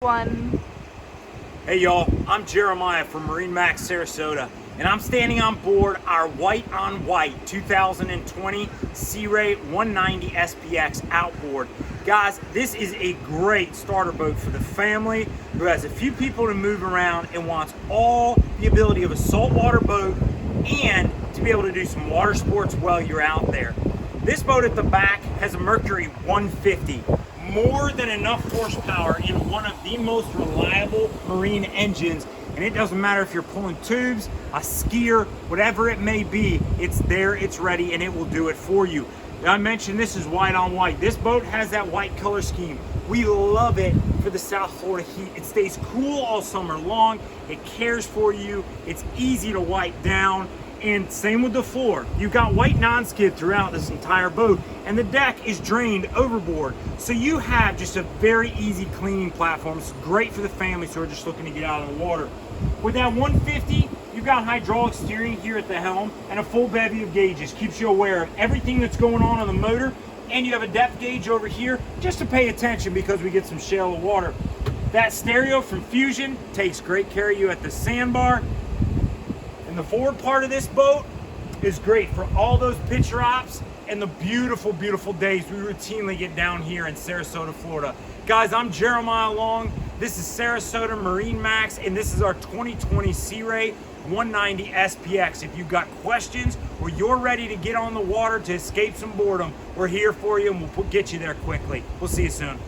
One. Hey y'all, I'm Jeremiah from MarineMax Sarasota, and I'm standing on board our white on white 2020 Sea Ray 190 SPX Outboard. Guys, this is a great starter boat for the family who has a few people to move around and wants all the ability of a saltwater boat and to be able to do some water sports while you're out there. This boat at the back has a Mercury 150. More than enough horsepower in one of the most reliable marine engines, and it doesn't matter if you're pulling tubes, a skier, whatever it may be, it's there, it's ready, and it will do it for you. I mentioned this is white on white. This boat has that white color scheme. We love it for the South Florida heat. It stays cool all summer long, it cares for you, it's easy to wipe down. And same with the floor. You've got white non-skid throughout this entire boat, and the deck is drained overboard. So you have just a very easy cleaning platform. It's great for the families who are just looking to get out of the water. With that 150, you've got hydraulic steering here at the helm and a full bevy of gauges. Keeps you aware of everything that's going on the motor, and you have a depth gauge over here just to pay attention because we get some shallow water. That stereo from Fusion takes great care of you at the sandbar. And the forward part of this boat is great for all those picture ops and the beautiful, beautiful days we routinely get down here in Sarasota, Florida. Guys, I'm Jeremiah Long. This is Sarasota MarineMax, and this is our 2020 Sea Ray 190 SPX. If you've got questions or you're ready to get on the water to escape some boredom, we're here for you and we'll get you there quickly. We'll see you soon.